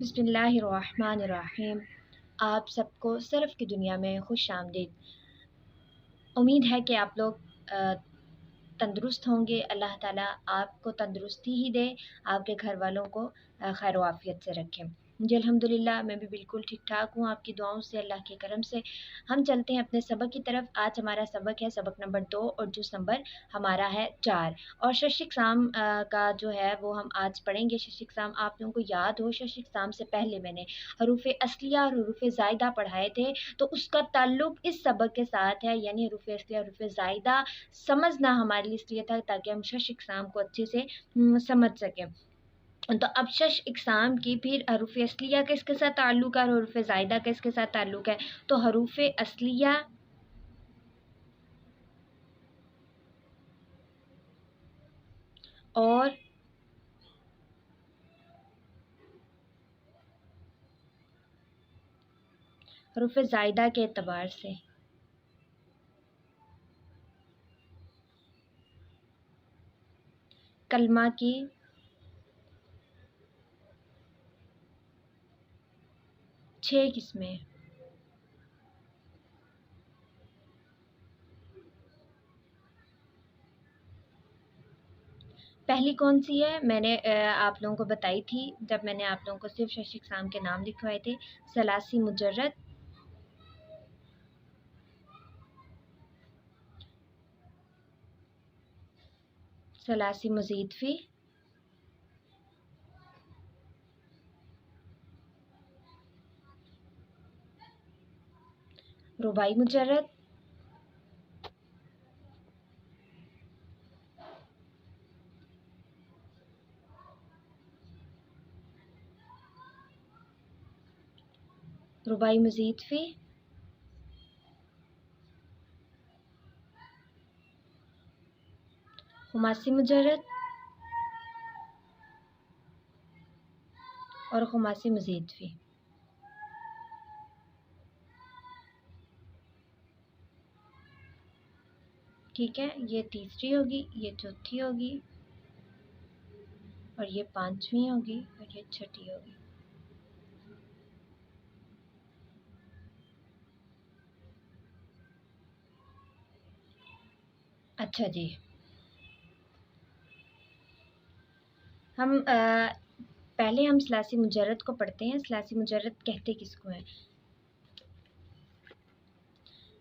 बिस्मिल्लाहिर्रहमानिर्रहीम। आप सबको सरफ़ की दुनिया में खुश आमदीद। उम्मीद है कि आप लोग तंदुरुस्त होंगे। अल्लाह ताला आपको तंदुरुस्ती ही दे, आपके घर वालों को खैर आफ़ियत से रखें। जी अल्हम्दुलिल्लाह, मैं भी बिल्कुल ठीक-ठाक हूँ आपकी दुआओं से, अल्लाह के करम से। हम चलते हैं अपने सबक की तरफ। आज हमारा सबक है सबक नंबर 2 और जुज़ नंबर हमारा है 4 और शश-ए-क़साम का जो है वो हम आज पढ़ेंगे। शश-ए-क़साम आप लोगों को याद हो, शश-ए-क़साम से पहले मैंने हरूफ़ असलिया और हरूफ़ ज़ायदा पढ़ाए थे, तो उसका ताल्लुक़ इस सबक के साथ है, यानी हरूफ़ असलिया, हरूफ़ ज़ायदा समझना हमारे लिए इसलिए था ताकि हम शश-ए-क़साम को अच्छे से समझ सकें। तो अब शश-ए-क़साम की फिर हरूफ़ असलिया किसके साथ ताल्लुक़ है और हरूफ़ ज़ायदा किसके साथ ताल्लुक़ है? तो हरूफ़ असलिया और हरूफ़ ज़ायदा के एतबार से कलमा की छः किस्में। पहली कौन सी है? मैंने आप लोगों को बताई थी जब मैंने आप लोगों को सिर्फ शश-ए-क़साम के नाम लिखवाए थे। सलासी मुजर्रद, सलासी मज़ीद फ़ी, रुबाई मुजर्रद, रुबाई मज़ीद फ़ी, खुमासी मुजर्रद और खुमासी मज़ीद फ़ी। ठीक है, ये तीसरी होगी, ये चौथी होगी और ये पाँचवीं होगी और ये छठी होगी। अच्छा जी, हम पहले हम सलासी मुजर्रद को पढ़ते हैं। सलासी मुजर्रद कहते किसको हैं?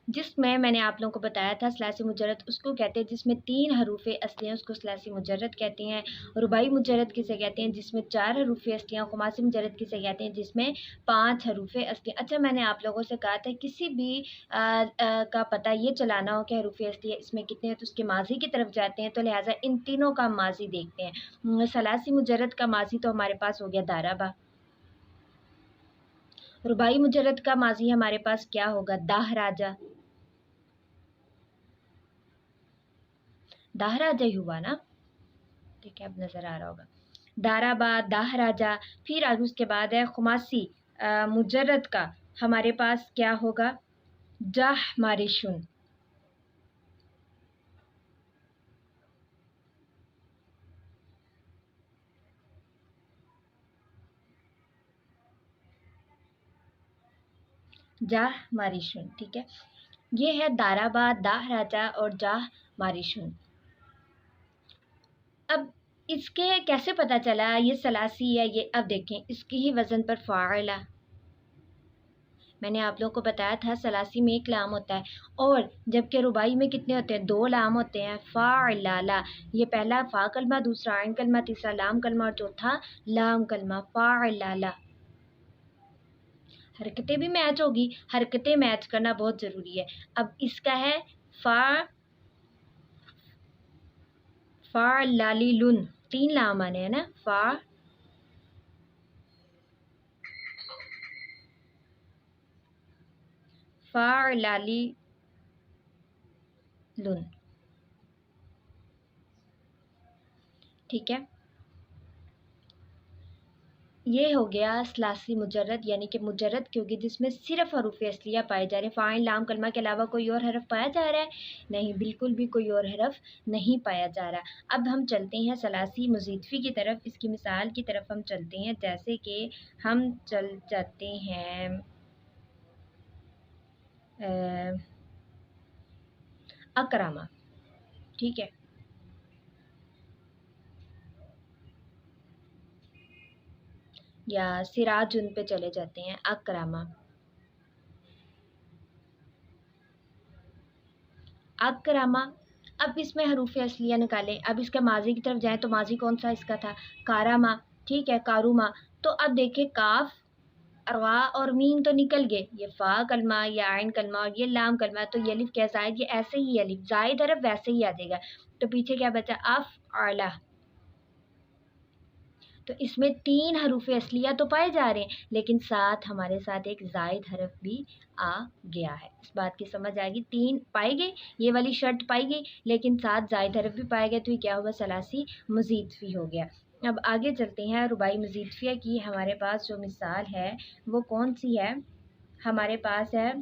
जिसमें मैंने आप लोगों को बताया था सलासी मुजर्रद उसको कहते हैं जिसमें 3 हरूफ़े असलियाँ, उसको सलासी मुजर्रद कहते हैं। रुबाई मुजर्रद किसे कहते हैं? जिसमें 4 हरूफ़े असलियाँ। खुमासी मुजर्रद किसे कहते हैं? जिसमें 5 हरूफ़े असलियाँ। अच्छा, मैंने आप लोगों से कहा था किसी भी का पता ये चलाना हो कि हरूफ़े असलियाँ इसमें कितने हैं तो उसके माज़ी की तरफ जाते हैं, तो लिहाज़ा इन तीनों का माज़ी देखते हैं। सलासी मुजर्रद का माज़ी तो हमारे पास हो गया दाराबा। रुबाई मुजर्रद का माज़ी हमारे पास क्या होगा? दाह राजा। दाह राजा ही हुआ ना? ठीक है, अब नज़र आ रहा होगा। दाराबा, दाह राजा। फिर आगे उसके बाद है खुमासी मुजर्रद का हमारे पास क्या होगा? जाह मारिशुन। जाह मारिशुन, ठीक है। ये है दाराबा, दाह राजा और जाह मारिशुन। अब इसके कैसे पता चला ये सलासी है ये? अब देखें इसकी ही वज़न पर फ़ाइला। मैंने आप लोगों को बताया था सलासी में 1 लाम होता है और जबकि रुबाई में कितने होते हैं? 2 लाम होते हैं। फ़ाइलाला, ये पहला फ़ा कलमा, दूसरा आइन कलमा, तीसरा लाम कलमा और चौथा लाम कलमा। फ़ाइलाला। हरकतें भी मैच होगी, हरकतें मैच करना बहुत ज़रूरी है। अब इसका है फ़ालालिलुन, 3 लाम आने हैं ना? फ़ालालिलुन, ठीक है। ये हो गया सलासी मुजर्रद, यानी कि मुजर्रद क्योंकि जिसमें सिर्फ हरूफ असलिया पाए जा रहे हैं। फ़ाइल लाम कलमा के अलावा कोई और हरफ पाया जा रहा है? नहीं, बिल्कुल भी कोई और हरफ नहीं पाया जा रहा। अब हम चलते हैं सलासी मुज़ीदफ़ी की तरफ, इसकी मिसाल की तरफ हम चलते हैं। जैसे कि हम चल जाते हैं अकरामा, ठीक है, या सिराजुन पे चले जाते हैं, अकरामा, अकरामा। अब इसमें हरूफ असलिया निकालें। अब इसका माजी की तरफ जाएं तो माजी कौन सा इसका था? कारामा, ठीक है, कारूमा। तो अब देखें काफ रा और मीम तो निकल गए, ये फ़ा कलमा, ये आइन कलमा और ये लाम कलमा, तो ये अलिफ कैसा है? ये ऐसे ही अलिफ जायद हरफ वैसे ही आ जाएगा। तो पीछे क्या बचा? अफ आला। तो इसमें 3 हरूफ असलिया तो पाए जा रहे हैं, लेकिन साथ हमारे साथ एक ज़ायद हरफ भी आ गया है। इस बात की समझ आएगी। 3 पाए गए, ये वाली शर्त पाई गई, लेकिन साथ ज़ायद हरफ भी पाए गए, तो ये क्या हुआ? सलासी मुज़ीदफ़ी हो गया। अब आगे चलते हैं रुबाई मुज़ीदफ़िया की। हमारे पास जो मिसाल है वो कौन सी है? हमारे पास है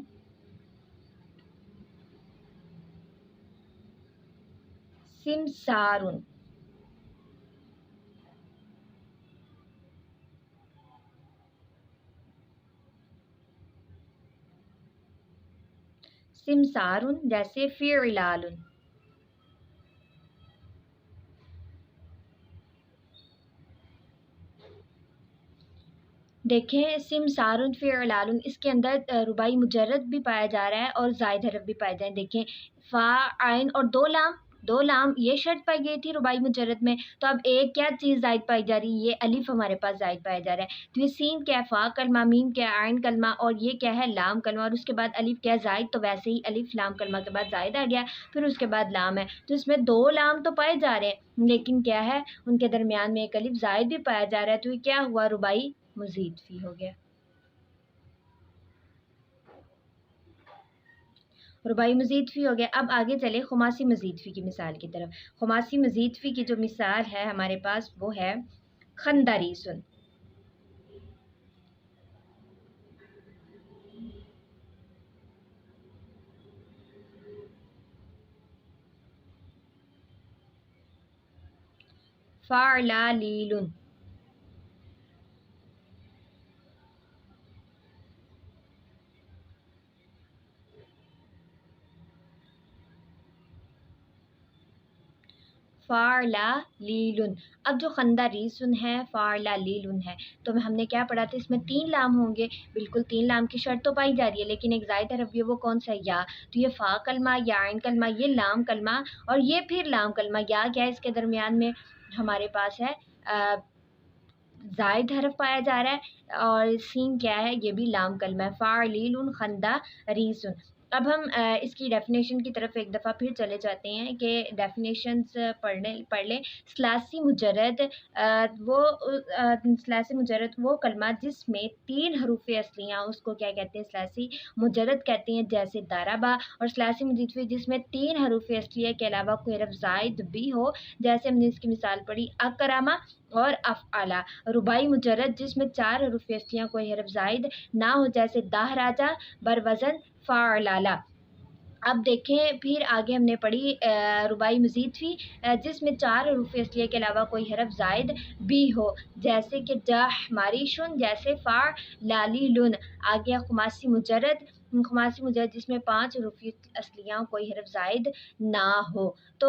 सिमसारुन। सिमसारुन जैसे फ़िअलालुन। देखें सिमसारुन फ़िअलालुन, इसके अंदर रुबाई मुजर्रद भी पाया जा रहा है और ज़ायद हरफ भी पाए जा रहे हैं। देखें फ़ा आइन और दो लाम ये शर्त पाई गई थी रुबाई मुजर्रद में। तो अब एक क्या चीज़ ज़ायद पाई जा रही है? ये अलिफ हमारे पास ज़ायद पाया जा रहा है। तो ये सीन क्या है? फ़ा कलमा, मीम क्या है? आइन कलमा, और ये क्या है? लाम कलमा, और उसके बाद अलिफ क्या है? ज़ायद। तो वैसे ही अलिफ लाम कलमा के बाद ज़ायद आ गया, फिर उसके बाद लाम है। तो इसमें 2 लाम तो पाए जा रहे हैं, लेकिन क्या है? उनके दरमियान में एक अलिफ ज़ायद भी पाया जा रहा है। तो ये क्या हुआ? रुबाई मुज़ीदफ़ी हो गया। रुबाई मज़ीदफ़ी हो गया। अब आगे चले खुमासी मज़ीदफ़ी की मिसाल की तरफ। खुमासी मज़ीदफ़ी की जो मिसाल है हमारे पास वो है खंदारीसुन। फ़अलालीलुन। फ़अलालीलुन। अब जो खंदारीसुन है, फ़अलालीलुन है, तो हमने क्या पढ़ा था? इसमें 3 लाम होंगे। बिल्कुल 3 लाम की शर्त तो पाई जा रही है, लेकिन एक ज़ायद हरफ भी है, वो कौन सा है? या। तो ये फ़ा कलमा, या आइन कलमा, ये लाम कलमा, और ये फिर लाम कलमा। या क्या है इसके दरमियान में? हमारे पास है ज़ायद हरफ पाया जा रहा है, और सीन क्या है? ये भी लाम कलमा है। फ़ाइलुन खंदारीसुन। अब हम इसकी डेफिनेशन की तरफ एक दफ़ा फिर चले जाते हैं कि डेफिनेशंस पढ़ लें। सलासी मुजर्रद सलासी मुजर्रद वो कलमा जिसमें 3 हरूफ असलियाँ, उसको क्या कहते हैं? सलासी मुजर्रद कहते हैं, जैसे दाराबा। और सलासी मुज़ीदफ़ी जिसमें 3 हरूफ असलिया के अलावा कोई हरफ ज़ायद भी हो, जैसे हमने इसकी मिसाल पढ़ी अकरमा और अफ़अला। रुबाई मुजर्रद जिसमें 4 हरूफ असलियाँ कोई हरफ ज़ायद ना हो, जैसे दाह राजा बरवज़न फ़अलाला। अब देखें फिर आगे हमने पढ़ी रुबाई मज़ीदफ़ी जिसमें 4 हरूफ असलिया के अलावा कोई हरफ ज़ायद भी हो, जैसे कि जह मारिशुन, जैसे फ़अलालीलुन। आ गया खुमासी मुजर्रद। खुमासी मुजर्रद जिसमें 5 हरूफ असलियाँ कोई हरफ ज़ायद ना हो। तो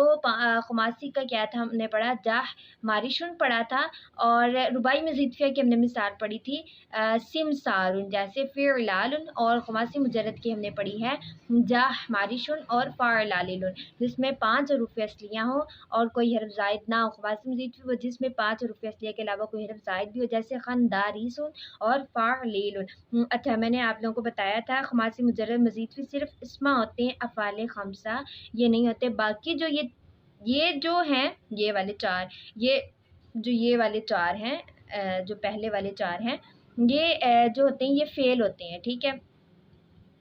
खुमासी का क्या था? हमने पढ़ा जह मारिशुन पढ़ा था, और रुबाई मज़ीदफ़िया की हमने मिसाल पढ़ी थी सिमसारुन, जैसे फ़िअलालुन। और खुमासी मुजर्रद की हमने पढ़ी है जाह मारिशुन और फ़अलालीलुन, जिसमें 5 हरूफ असलियाँ हों और कोई हरफ ज़ायद ना हो। खुमासी मज़ीदफ़ी वो जिसमें 5 हरूफ असलिया के अलावा कोई हरफ ज़ायद भी हो, जैसे खंदारीसुन और फ़अलीलुन। अच्छा, मैंने आप लोगों को बताया था खुमासी मुजर्रद मज़ीदफ़ी सिर्फ़ इसमा होते हैं, अफ़आल ख़म्सा ये नहीं होते। बाकी जो ये जो हैं, ये वाले 4, ये वाले 4 हैं, जो पहले वाले 4 हैं, ये जो होते हैं ये फ़ेल होते हैं, ठीक है?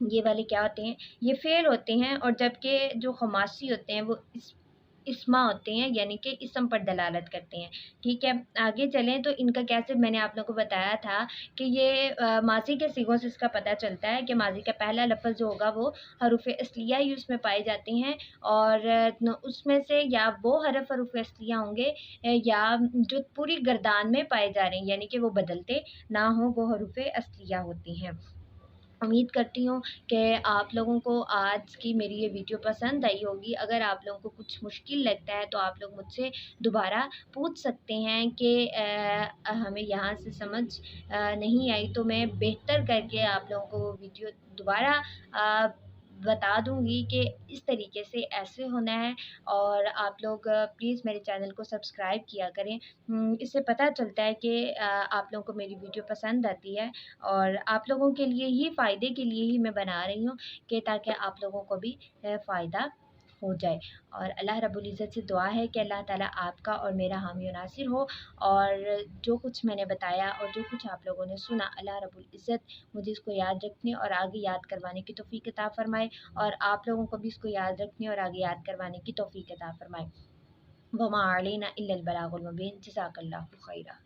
ये वाले क्या होते हैं? ये फ़ेल होते हैं, और जबकि जो ख़ुमासी होते हैं वो इस्मा होते हैं, यानी कि इसम पर दलालत करते हैं। ठीक है, आगे चलें तो इनका कैसे, मैंने आप लोगों को बताया था कि ये माज़ी के सिगों से इसका पता चलता है कि माज़ी का पहला लफ्ज़ जो होगा वो हरूफ़ असलिया ही उसमें पाए जाते हैं, और उसमें से या वो हरफ हरूफ़ असलिया होंगे या जो पूरी गर्दान में पाए जा रहे हैं, यानी कि वो बदलते ना हों, वो हरूफ़ असलिया होती हैं। उम्मीद करती हूँ कि आप लोगों को आज की मेरी ये वीडियो पसंद आई होगी। अगर आप लोगों को कुछ मुश्किल लगता है तो आप लोग मुझसे दोबारा पूछ सकते हैं कि हमें यहाँ से समझ नहीं आई, तो मैं बेहतर करके आप लोगों को वो वीडियो दोबारा अ, बता दूँगी कि इस तरीके से ऐसे होना है। और आप लोग प्लीज़ मेरे चैनल को सब्सक्राइब किया करें। इससे पता चलता है कि आप लोगों को मेरी वीडियो पसंद आती है, और आप लोगों के लिए ही, फ़ायदे के लिए ही मैं बना रही हूँ कि ताकि आप लोगों को भी फ़ायदा हो जाए। और अल्लाह रब्बुल इज़्ज़त से दुआ है कि अल्लाह ताला आपका और मेरा हामी और नासिर हो, और जो कुछ मैंने बताया और जो कुछ आप लोगों ने सुना, अल्लाह रब्बुल इज़्ज़त मुझे इसको याद रखने और आगे याद करवाने की तौफ़ीक अता फ़रमाए, और आप लोगों को भी इसको याद रखने और आगे याद करवाने की तौफ़ीक अता फ़रमाए। वमा अलैना इल्लल बलागुल मुबीन। जज़ाकल्लाहु खैरा।